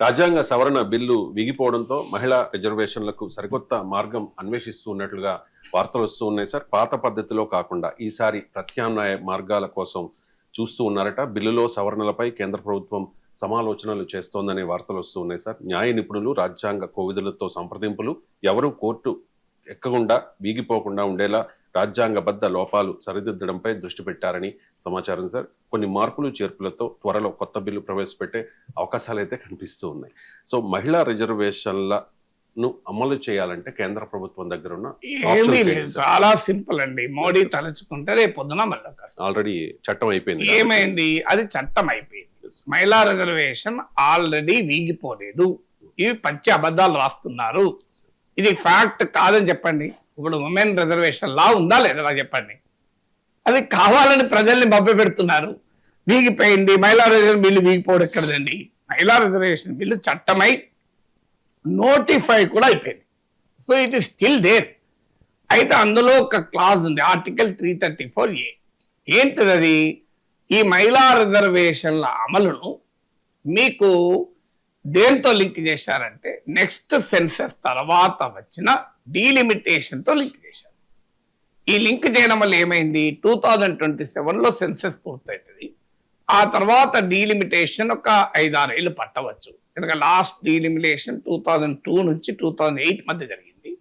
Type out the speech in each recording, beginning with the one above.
రాజ్యాంగ సవరణ బిల్లు వీగిపోవడంతో మహిళా రిజర్వేషన్లకు సరికొత్త మార్గం అన్వేషిస్తూ ఉన్నట్లుగా వార్తలు వస్తూ ఉన్నాయి సార్. పాత పద్ధతిలో కాకుండా ఈసారి ప్రత్యామ్నాయ మార్గాల కోసం చూస్తూ ఉన్నారట. బిల్లులో సవరణలపై కేంద్ర ప్రభుత్వం సమాలోచనలు చేస్తోందనే వార్తలు వస్తూ ఉన్నాయి సార్. న్యాయ నిపుణులు రాజ్యాంగ కోవిధులతో సంప్రదింపులు, ఎవరు కోర్టు ఎక్కకుండా వీగిపోకుండా ఉండేలా రాజ్యాంగబద్ధ లోపాలు సరిదిద్దడంపై దృష్టి పెట్టారని సమాచారం సార్. కొన్ని మార్పులు చేర్పులతో త్వరలో కొత్త బిల్లు ప్రవేశపెట్టే అవకాశాలు అయితే కనిపిస్తూ ఉన్నాయి. సో మహిళా రిజర్వేషన్లను అమలు చేయాలంటే కేంద్ర ప్రభుత్వం దగ్గర ఉన్న చాలా సింపుల్ అండి. మోడీ తలుచుకుంటే రేపు పొద్దున మళ్ళీ ఆల్రెడీ చట్టం అయిపోయింది. ఏమైంది? అది చట్టం అయిపోయింది. మహిళా రిజర్వేషన్ ఆల్రెడీ వీగిపోలేదు. ఇవి పచ్చి అబద్ధాలు రాస్తున్నారు. ఇది ఫ్యాక్ట్ కాదని చెప్పండి. ఇప్పుడు ఉమెన్ రిజర్వేషన్ లా ఉందా లేదా చెప్పండి. అది కావాలని ప్రజల్ని మభ్య పెడుతున్నారు. వీగిపోయింది మహిళా రిజర్వేషన్ బిల్లు. వీగిపోవడం ఎక్కడదండి? మహిళా రిజర్వేషన్ బిల్లు చట్టమై నోటిఫై కూడా అయిపోయింది. So it is still there. అయితే అందులో ఒక క్లాజ్ ఉంది, ఆర్టికల్ 334A. ఏంటిది అది? ఈ మహిళా రిజర్వేషన్ల అమలును మీకు దేంతో లింక్ చేశారంటే నెక్స్ట్ సెన్సెస్ తర్వాత వచ్చిన డీలిమిటేషన్తో లింక్ చేశారు. ఈ లింక్ చేయడం వల్ల ఏమైంది? 2027లో సెన్సెస్ పూర్తవుతుంది. ఆ తర్వాత డీలిమిటేషన్ ఒక 5-6 ఏళ్ళు పట్టవచ్చు. ఎందుకంటే లాస్ట్ డీలిమిటేషన్ 2002 నుంచి 2008 మధ్య జరిగింది.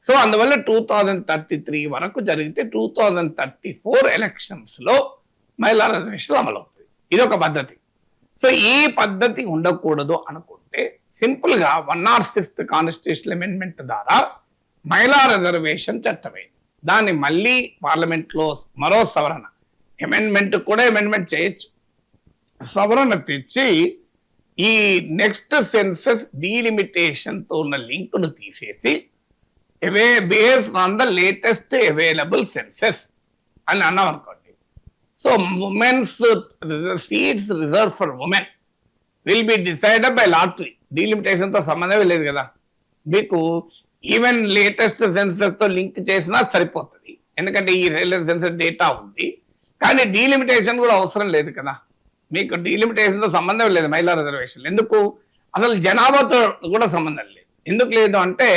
సో అందువల్ల 2033 వరకు జరిగితే 2034 ఎలక్షన్స్లో మహిళా రిజర్వేషన్ అమలు అవుతుంది. ఇది ఒక పద్ధతి. సో ఈ పద్ధతి ఉండకూడదు అనుకుంటే సింపుల్గా 106th కాన్స్టిట్యూషన్ అమెండ్మెంట్ ద్వారా మహిళా రిజర్వేషన్ చట్టమైంది. దాన్ని మళ్ళీ పార్లమెంట్లో మరో సవరణ అమెండ్మెంట్ కూడా అమెండ్మెంట్ చేయొచ్చు. సవరణ తెచ్చి ఈ నెక్స్ట్ సెన్సెస్ డీలిమిటేషన్తో ఉన్న లింక్ను తీసేసి based on the latest available census అని అన్నాం అనుకోండి. So women's seats reserve for women will be decided by lottery. డీలిమిటేషన్తో సంబంధమే లేదు కదా. మీకు ఈవెన్ లేటెస్ట్ సెన్సెస్తో లింక్ చేసినా సరిపోతుంది. ఎందుకంటే ఈ సెన్సెస్ డేటా ఉంది. కానీ డీలిమిటేషన్ కూడా అవసరం లేదు కదా. మీకు డీలిమిటేషన్తో సంబంధం లేదు మహిళా రిజర్వేషన్. ఎందుకు? అసలు జనాభాతో కూడా సంబంధం లేదు. ఎందుకు లేదు అంటే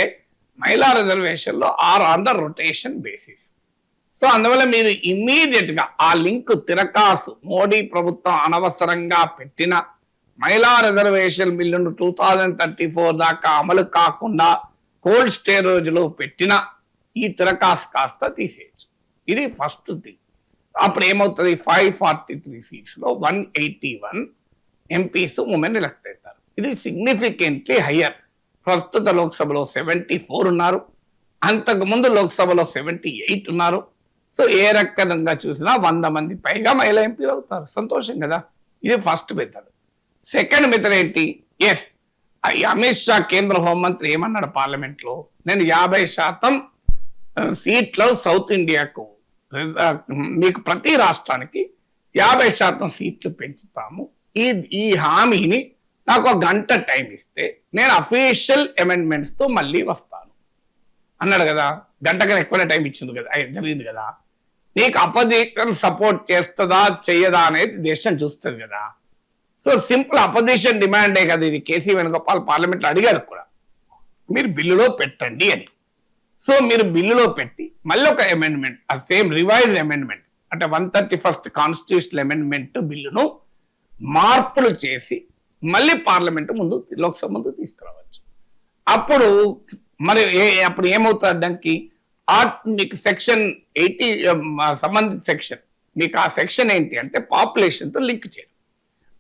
మహిళా రిజర్వేషన్లో are on the rotation basis. So అందువల్ల మీరు ఇమ్మీడియట్ గా ఆ లింక్ తిరకాసు మోడీ ప్రభుత్వం అనవసరంగా పెట్టిన మహిళా రిజర్వేషన్ బిల్లును 2034 దాకా అమలు కాకుండా కోల్డ్ స్టోరేజ్లో పెట్టిన ఈ తిరకాసు కాస్త తీసేయచ్చు. ఇది ఫస్ట్ థింగ్. అప్పుడు ఏమవుతుంది? 543 సీట్స్లో 181 ఎంపీస్ ఉమెన్ ఎలక్ట్ అవుతారు. ఇది సిగ్నిఫికెంట్లీ హయ్యర్. ప్రస్తుత లోక్సభలో 74 ఉన్నారు. అంతకుముందు లోక్సభలో 78 ఉన్నారు. సో ఏ రకంగా చూసినా 100 మంది పైగా మహిళా ఎంపీలు అవుతారు. సంతోషం కదా. ఇది ఫస్ట్ మెథడ్. సెకండ్ మెథడ్ ఏంటి? ఎస్, అమిత్ షా కేంద్ర హోంమంత్రి ఏమన్నాడు పార్లమెంట్లో? నేను 50% సీట్లు సౌత్ ఇండియాకు, మీకు ప్రతి రాష్ట్రానికి 50% సీట్లు పెంచుతాము. ఈ హామీని నాకు 1 గంట టైం ఇస్తే నేను అఫీషియల్ అమెండ్మెంట్స్తో మళ్ళీ వస్తాను అన్నాడు కదా. గంట కన్నా ఎక్కువ టైం ఇచ్చింది కదా, జరిగింది కదా. నీకు అపోజిషన్ సపోర్ట్ చేస్తుందా చెయ్యదా అనేది దేశం చూస్తుంది కదా. సో సింపుల్ అపోజిషన్ డిమాండే కదా ఇది. కేసీ వేణుగోపాల్ పార్లమెంట్లో అడిగారు కూడా, మీరు బిల్లులో పెట్టండి అని. సో మీరు బిల్లులో పెట్టి మళ్ళీ ఒక అమెండ్మెంట్, ఆ సేమ్ రివైజ్ అమెండ్మెంట్ అంటే 131st కాన్స్టిట్యూషనల్ అమెండ్మెంట్ బిల్లును మార్పులు చేసి మళ్ళీ పార్లమెంట్ ముందు, లోక్సభ ముందు తీసుకురావచ్చు. అప్పుడు మరి అప్పుడు ఏమవుతుంది? దానికి మీకు సెక్షన్ 80 సంబంధిత సెక్షన్, మీకు ఆ సెక్షన్ ఏంటి అంటే పాపులేషన్తో లింక్ చేయడం.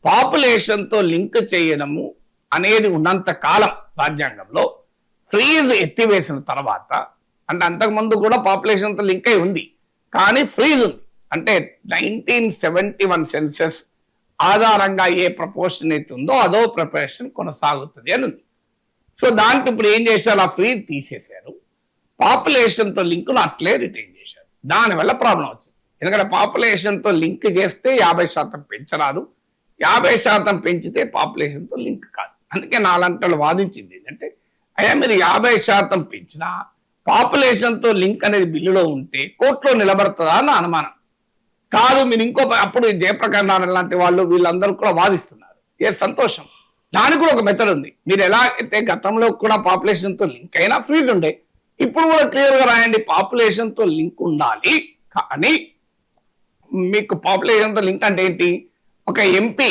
పాపులేషన్తో లింక్ చేయడము అనేది ఉన్నంత కాలం రాజ్యాంగంలో ఫ్రీజ్ ఎత్తివేసిన తర్వాత, అంటే అంతకుముందు కూడా పాపులేషన్తో లింక్ అయి ఉంది కానీ ఫ్రీజ్ ఉంది. అంటే 1971 సెన్సెస్ ఆధారంగా ఏ ప్రపోర్షన్ అయితే ఉందో అదో ప్రపోర్షన్ కొనసాగుతుంది అని ఉంది. సో దాంట్లో ఇప్పుడు ఏం చేశారు? ఆ ఫ్రీజ్ తీసేశారు. పాపులేషన్తో లింకును అట్లే రిటైన్ చేశారు. దానివల్ల ప్రాబ్లం వచ్చింది. ఎందుకంటే పాపులేషన్తో లింక్ చేస్తే 50% పెంచరాదు, 50% పెంచితే పాపులేషన్తో లింక్ కాదు. అందుకే నాలాంటి వాళ్ళు వాదించింది ఏంటంటే, అయ్యా మీరు 50% పెంచినా పాపులేషన్తో లింక్ అనేది బిల్లులో ఉంటే కోర్టులో నిలబడుతుందా అని అనుమానం. కాదు మీరు ఇంకో, అప్పుడు జయప్రకాష్ నారాయణ లాంటి వాళ్ళు వీళ్ళందరూ కూడా వాదిస్తున్నారు. ఏ సంతోషం, దానికి కూడా ఒక మెథడ్ ఉంది. మీరు ఎలా అయితే గతంలో కూడా పాపులేషన్ తో లింక్ అయినా ఫ్రీజ్ ఉండే, ఇప్పుడు కూడా క్లియర్ గా రాయండి, పాపులేషన్ తో లింక్ ఉండాలి. కానీ మీకు పాపులేషన్ తో లింక్ అంటే ఏంటి? ఒక ఎంపీ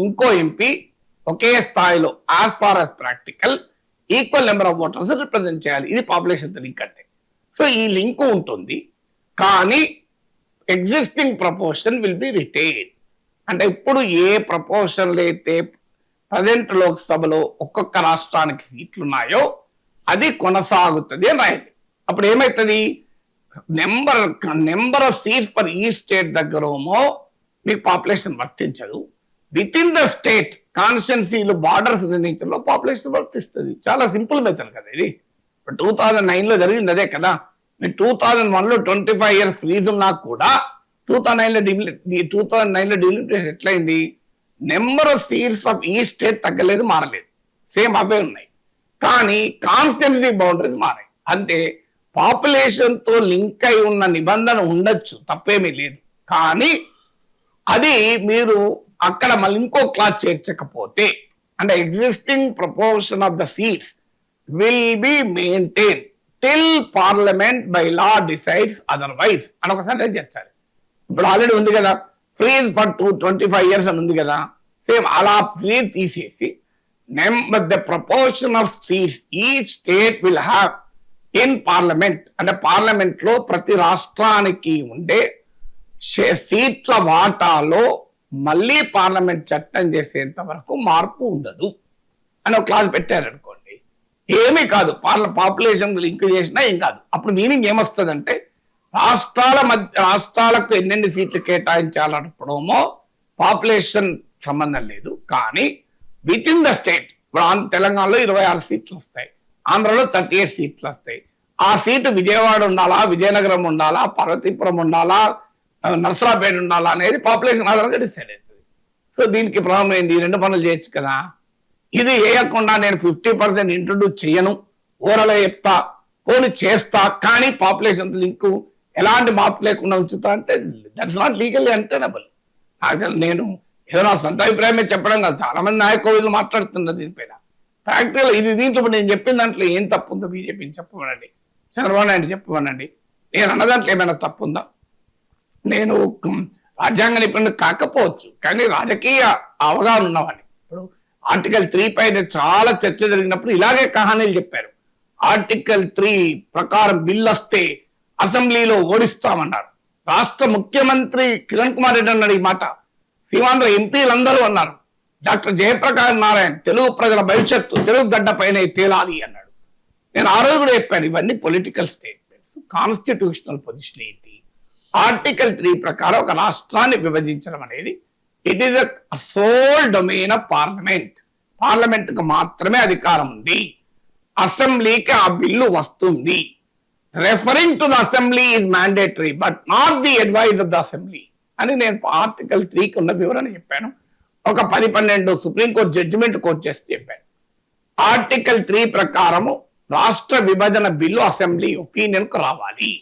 ఇంకో ఎంపీ ఒకే స్థాయిలో as far as practical equal number of voters represent చేయాలి. ఇది పాపులేషన్ తో లింక్ అంటే. సో ఈ లింక్ ఉంటుంది, కానీ existing proportion will be retain. అంటే ఇప్పుడు ఏ ప్రపోర్షన్లు అయితే ప్రజెంట్ లోక్సభలో ఒక్కొక్క రాష్ట్రానికి సీట్లు ఉన్నాయో అది కొనసాగుతుంది అని రాయండి. అప్పుడు ఏమవుతుంది? నెంబర్ ఆఫ్ సీట్స్ ఫర్ ఈ స్టేట్ దగ్గరేమో మీకు పాపులేషన్ వర్తించదు. విత్ ఇన్ ద స్టేట్ కాన్స్టిట్యున్సీలు బార్డర్స్ నిర్ణయించడంలో పాపులేషన్ వర్తిస్తుంది. చాలా సింపుల్ మెథడ్ కదా ఇది. 2009 లో జరిగింది అదే కదా. మీరు 2001 లో 25 years ఫ్రీజ్ ఉన్నా కూడా 2009 లో డిలిమిటేషన్ ఎట్లయింది? నెంబర్ ఆఫ్ సీట్స్ ఆఫ్ ఈ స్టేట్ తగ్గలేదు, మారలేదు, సేమ్ అవే ఉన్నాయి. కానీ కాన్స్టిట్యున్సీ బౌండరీస్ మారాయి. అంటే పాపులేషన్ తో లింక్ అయి ఉన్న నిబంధన ఉండొచ్చు, తప్పేమీ లేదు. కానీ అది మీరు అక్కడ మళ్ళీ ఇంకో క్లాస్ చేర్చకపోతే, అంటే existing proportion of the seats will be maintain till parliament by law decides otherwise అని ఒక సెంటెన్స్ చేర్చాలి. ఇప్పుడు ఆల్రెడీ ఉంది కదా, ఫ్రీజ్ ఫర్ 25 years అని ఉంది కదా. సేమ్ అలా ఫ్రీజ్ తీసేసి ద ప్రపోర్షన్ ఆఫ్ సీట్స్ ఈ state will have in parliament, అంటే పార్లమెంట్ లో ప్రతి రాష్ట్రానికి ఉండే సీట్ల వాటాలో మళ్ళీ పార్లమెంట్ చట్టం చేసేంత వరకు మార్పు ఉండదు అని ఒక క్లాస్ పెట్టారనుకోండి, ఏమీ కాదు. పాపులేషన్ లింక్ చేసినా ఏం కాదు. అప్పుడు మీనింగ్ ఏమొస్తుందంటే రాష్ట్రాలకు ఎన్నెన్ని సీట్లు కేటాయించాలనుకోవడమో పాపులేషన్ సంబంధం లేదు. కానీ విత్ ఇన్ ద స్టేట్ ఇప్పుడు తెలంగాణలో 26 సీట్లు వస్తాయి, ఆంధ్రలో 38 సీట్లు వస్తాయి. ఆ సీటు విజయవాడ ఉండాలా, విజయనగరం ఉండాలా, పార్వతీపురం ఉండాలా, నర్సరాపేట ఉండాలా అనేది పాపులేషన్ ఆధారంగా డిసైడ్ అవుతుంది. సో దీనికి ప్రాబ్లం ఏంటి? 2 పనులు చేయొచ్చు కదా. ఇది వేయకుండా నేను 50% ఇంట్రొడ్యూస్ చేయను, ఓరలో చెప్తా, పోనీ చేస్తా, కానీ పాపులేషన్ లింక్ ఎలాంటి మార్పు లేకుండా ఉంచుతా అంటే దట్స్ నాట్ లీగల్లీ అంటెనబుల్. నేను ఏదో నా సొంత అభిప్రాయమే చెప్పడం కాదు, చాలా మంది నాయకులు మాట్లాడుతున్నారు దీనిపైన. ప్రాక్టికల్ ఇది దీంట్లో నేను చెప్పిన దాంట్లో ఏం తప్పు ఉందో బీజేపీని చెప్పమనండి, చంద్రబాబు నాయుడు చెప్పమనండి. నేను అన్న దాంట్లో ఏమైనా తప్పు ఉందా? నేను రాజ్యాంగ నిపుణుడు కాకపోవచ్చు, కానీ రాజకీయ అవగాహన ఉన్నవాడిని. ఇప్పుడు ఆర్టికల్ 3 పైన చాలా చర్చ జరిగినప్పుడు ఇలాగే కహానీలు చెప్పారు. ఆర్టికల్ 3 ప్రకారం బిల్ వస్తే అసెంబ్లీలో ఓడిస్తామన్నారు. రాష్ట్ర ముఖ్యమంత్రి కిరణ్ కుమార్ రెడ్డి అన్నాడు ఈ మాట. సీమాంధ్ర ఎంపీలందరూ అన్నారు. డాక్టర్ జయప్రకాష్ నారాయణ తెలుగు ప్రజల భవిష్యత్తు తెలుగు గడ్డ పైన తేలాలి అన్నాడు. నేను ఆ రోజు కూడా చెప్పాను, ఇవన్నీ పొలిటికల్ స్టేట్మెంట్స్. కాన్స్టిట్యూషనల్ పొజిషన్ ఏంటి? ఆర్టికల్ 3 ప్రకారం ఒక రాష్ట్రాన్ని విభజించడం అనేది it is a sole domain of parliament. Parliament కు మాత్రమే అధికారం ఉంది. అసెంబ్లీకి ఆ బిల్లు వస్తుంది. Referring to the assembly is mandatory but not the advice of the assembly అని నేను ఆర్టికల్ 3కి ఉన్న వివరణ చెప్పాను. ఒక 10-12 సుప్రీంకోర్టు జడ్జిమెంట్ కోట్ చేసి చెప్పాను. ఆర్టికల్ 3 ప్రకారము రాష్ట్ర విభజన బిల్లు అసెంబ్లీ ఒపీనియన్ కు రావాలి,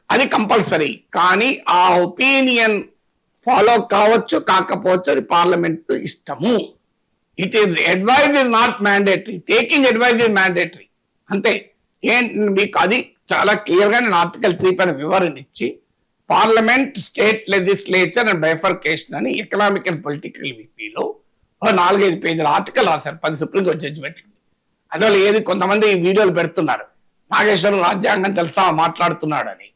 అది కంపల్సరీ. కానీ ఆ ఒపీనియన్ ఫాలో కావచ్చు కాకపోవచ్చు, అది పార్లమెంట్ ఇష్టము. It is advice is not mandatory, taking advice is mandatory. అంతే. మీకు అది చాలా క్లియర్ గా నేను ఆర్టికల్ 3 పైన వివరణ ఇచ్చి parliament, state legislature and bifurcation అని ఎకనామిక్ అండ్ పొలిటికల్ వీక్లీలో 4-5 పేజీల ఆర్టికల్ రాశారు. 10 సుప్రీంకోర్టు జడ్జిమెంట్లు. అందువల్ల ఏది కొంతమంది వీడియోలు పెడుతున్నారు, నాగేశ్వరం రాజ్యాంగం తెలుసా మాట్లాడుతున్నాడు అని.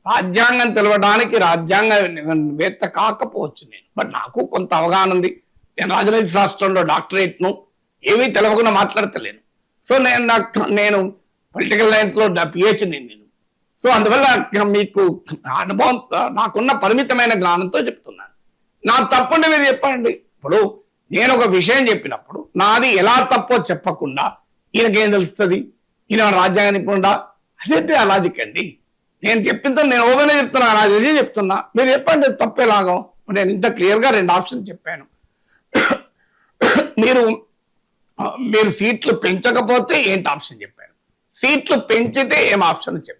రాజ్యాంగం తెలవడానికి రాజ్యాంగవేత్త కాకపోవచ్చు నేను, బట్ నాకు కొంత అవగాహన ఉంది. నేను రాజనైతిక శాస్త్రంలో డాక్టరేట్ను ఏమీ తెలవకుండా మాట్లాడతలేను. సో నేను పొలిటికల్ సైన్స్ లో పిహెచ్డి నేను. సో అందువల్ల మీకు అనుభవం, నాకున్న పరిమితమైన జ్ఞానంతో చెప్తున్నాను. నా తప్పుంటే మీరు చెప్పండి. ఇప్పుడు నేను ఒక విషయం చెప్పినప్పుడు నాది ఎలా తప్పో చెప్పకుండా ఈయనకేం తెలుస్తుంది, ఈయన రాజ్యాంగ నిపుణుడా? అదైతే ఆ లాజిక్ అండి. నేను చెప్పిందో నేను ఓపెన్ చెప్తున్నా, నా తెలిసి చెప్తున్నా, మీరు చెప్పండి తప్పేలాగా. నేను ఇంత క్లియర్ గా 2 ఆప్షన్ చెప్పాను. మీరు సీట్లు పెంచకపోతే ఏంటి ఆప్షన్ చెప్పాను, సీట్లు పెంచితే ఏం ఆప్షన్ చెప్పాను.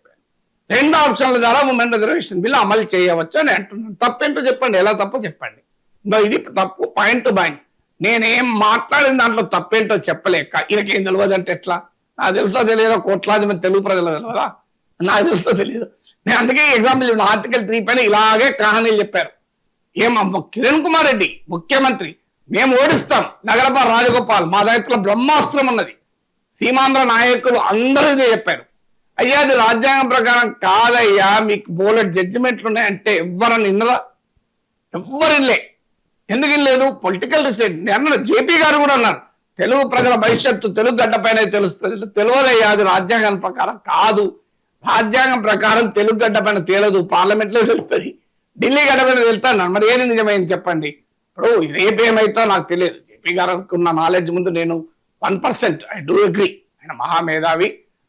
2 ఆప్షన్ల ద్వారా ఉమెన్ రిజర్వేషన్ బిల్ అమలు చేయవచ్చు అని అంటున్నాను. తప్పేంటో చెప్పండి, ఎలా తప్పో చెప్పండి. ఇది తప్పు, పాయింట్ టు పాయింట్. నేనేం మాట్లాడిన దాంట్లో తప్పేంటో చెప్పలేక ఈయనకేం తెలియదు అంటే ఎట్లా? నాకు తెలుసో తెలియదో కోట్లాది మంది తెలుగు ప్రజలు తెలియదా? నాకు తెలుసో తెలియదు. నేను అందుకే ఎగ్జాంపుల్ ఆర్టికల్ 3 పైన ఇలాగే కహానీలు చెప్పారు. కిరణ్ కుమార్ రెడ్డి ముఖ్యమంత్రి, మేము ఓడిస్తాం, నగరపాల రాజగోపాల్ మా దగ్గర బ్రహ్మాస్త్రం ఉన్నది, సీమాంధ్ర నాయకులు అందరూ ఇదే చెప్పారు. అయ్యా అది రాజ్యాంగం ప్రకారం కాదయ్యా, మీకు బోలెడ్ జడ్జిమెంట్లు ఉన్నాయంటే ఎవ్వరని విన్నరా? ఎవ్వరిలే. ఎందుకు లేదు? పొలిటికల్ డిస్టేట్. అన్న జేపీ గారు కూడా అన్నారు, తెలుగు ప్రజల భవిష్యత్తు తెలుగు గడ్డ పైన తెలుస్తుంది. తెలియదయ్యా, అది రాజ్యాంగం ప్రకారం కాదు. రాజ్యాంగం ప్రకారం తెలుగు గడ్డ పైన తేలదు, పార్లమెంట్ లో తెలుస్తుంది. ఢిల్లీ గడ్డ పైన తెలుస్తాను. మరి ఏది నిజమైంది చెప్పండి? ఇప్పుడు రేపు ఏమైతే నాకు తెలియదు. జేపీ గారికి ఉన్న నాలెడ్జ్ ముందు నేను 1% ఐ డూ అగ్రీ. ఆయన మహామేధావి,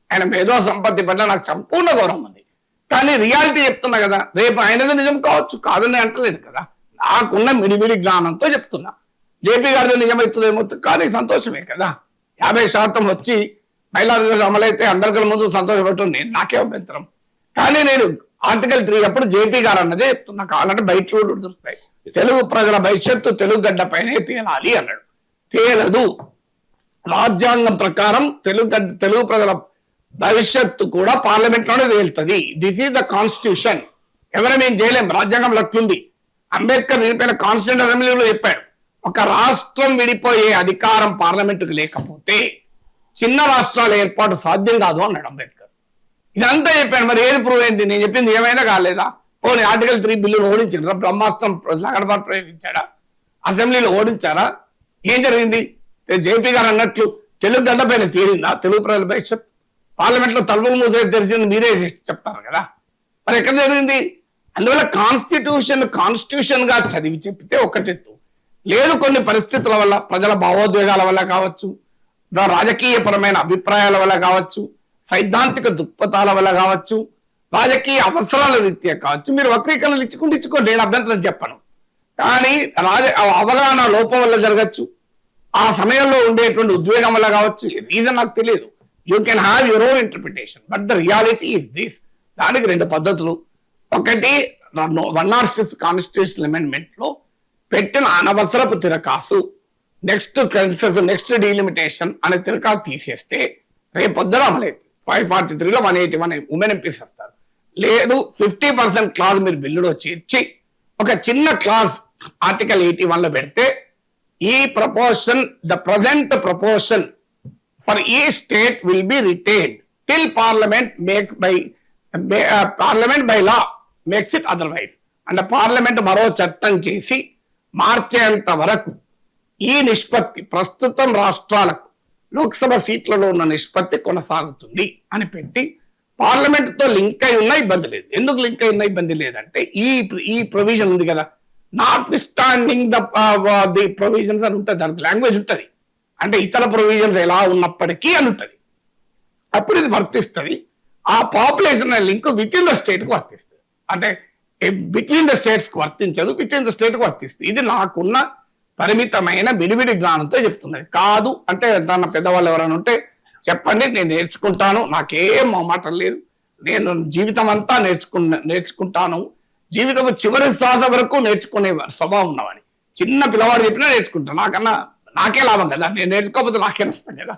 ఆయన మేధో సంపత్తి పట్ల నాకు సంపూర్ణ గౌరవం ఉంది. కానీ రియాలిటీ చెప్తున్నా కదా, రేపు ఆయనది నిజం కావచ్చు, కాదని అంటలేదు కదా. నాకున్న మిడిమిడి జ్ఞానంతో చెప్తున్నా. జేపీ గారిది నిజమవుతుందేమో, కానీ సంతోషమే కదా. 50% వచ్చి మహిళా రిజర్వేషన్ అమలైతే అందరికీ ముందు సంతోషపడటం నాకే అభ్యంతరం. కానీ నేను ఆర్టికల్ 3 అప్పుడు జేపీ గారు అన్నదే చెప్తున్నా. కావాలంటే బయట కూడా దొరుకుతాయి. తెలుగు ప్రజల భవిష్యత్తు తెలుగు గడ్డ పైనే తేలాలి అన్నాడు. తేలదు. రాజ్యాంగం ప్రకారం తెలుగు ప్రజల భవిష్యత్తు కూడా పార్లమెంట్ లోనే తేలుతుంది. This is the constitution. ఎవరైనా చేయలేం. రాజ్యాంగంలో అట్లుంది. అంబేద్కర్ విడిపోయిన కాన్స్టిట్యూంట్ అసెంబ్లీలో చెప్పాడు, ఒక రాష్ట్రం విడిపోయే అధికారం పార్లమెంటుకు లేకపోతే చిన్న రాష్ట్రాల ఏర్పాటు సాధ్యం కాదు అన్నాడు అంబేద్కర్. ఇదంతా చెప్పాడు. మరి ఏది ప్రూవ్ అయింది? నేను చెప్పింది ఏమైనా కాలేదా? పోనీ ఆర్టికల్ 3 బిల్లును ఓడించారా? బ్రహ్మాస్త్రం లగడపాటు ప్రయోగించాడా? అసెంబ్లీలో ఓడించారా? ఏం జరిగింది? జేపీ గారు అన్నట్లు తెలుగు గడ్డ పైన తేలిందా తెలుగు ప్రజల భవిష్యత్? పార్లమెంట్ లో తలుపులు మూసే తెలిసింది మీరే చెప్తారు కదా. మరి ఎక్కడ జరిగింది? అందువల్ల కాన్స్టిట్యూషన్ గా చదివి చెప్పితే ఒకటెత్తు. లేదు, కొన్ని పరిస్థితుల వల్ల, ప్రజల భావోద్వేగాల వల్ల కావచ్చు, రాజకీయపరమైన అభిప్రాయాల వల్ల కావచ్చు, సైద్ధాంతిక దృక్పథాల వల్ల కావచ్చు, రాజకీయ అవసరాల రీత్యా కావచ్చు, మీరు వక్రీకరణలు ఇచ్చుకోండి, నేను అభ్యంతరం చెప్పను. కానీ అవగాహన లోపం వల్ల జరగచ్చు, ఆ సమయంలో ఉండేటువంటి ఉద్వేగం వల్ల కావచ్చు, రీజన్ నాకు తెలియదు. You can have your own interpretation, but the reality is this. దానికి 2 పద్ధతులు. ఒకటి, 106 కాన్స్టిట్యూషన్ అమెండ్మెంట్ లో పెట్టిన అనవసరపు తిరకాసు, నెక్స్ట్ డీలిమిటేషన్ అనే తిరకాసు తీసేస్తే రేపొద్దున అమలైంది. 543లో 181 ఉమెన్ ఎంపీస్ వస్తారు. లేదు, 50% క్లాజ్ మీరు బిల్లులో చేర్చి ఒక చిన్న క్లాజ్ ఆర్టికల్ 81 లో పెడితే ఈ proportion, the present proportion for ఈ state will be retained till parliament by law makes it otherwise. అంటే పార్లమెంట్ మరో చట్టం చేసి మార్చేంత వరకు ఈ నిష్పత్తి ప్రస్తుతం రాష్ట్రాలకు లోక్సభ సీట్లలో ఉన్న నిష్పత్తి కొనసాగుతుంది అని పెట్టి పార్లమెంట్ తో లింక్ అయి ఉన్న ఇబ్బంది లేదు. ఎందుకు లింక్ అయి ఉన్న ఇబ్బంది లేదంటే ఈ ప్రొవిజన్ ఉంది కదా, నాట్ విస్టాండింగ్ ది ప్రొవిజన్స్ అని ఉంటుంది. దానికి లాంగ్వేజ్ ఉంటుంది. అంటే ఇతర ప్రొవిజన్స్ ఎలా ఉన్నప్పటికీ అని ఉంటుంది. అప్పుడు ఇది వర్తిస్తుంది. ఆ population link with in the state కు వర్తిస్తుంది. అంటే బిట్వీన్ ద స్టేట్స్ కు వర్తించదు, విత్ ఇన్ ద స్టేట్ కు వర్తిస్తుంది. ఇది నాకున్న పరిమితమైన విడివిడి జ్ఞానంతో చెప్తున్నది. కాదు అంటే తన పెద్దవాళ్ళు ఎవరైనా ఉంటే చెప్పండి, నేను నేర్చుకుంటాను. నాకేం మాటలు లేదు. నేను జీవితం అంతా నేర్చుకుంటాను. జీవితం చివరి శ్వాస వరకు నేర్చుకునే స్వభావం ఉన్నవాడిని. చిన్న పిల్లవాడు చెప్పినా నేర్చుకుంటాను. నాకే లాభం కదా. నేను నేర్చుకోకపోతే నాకే నష్టం కదా.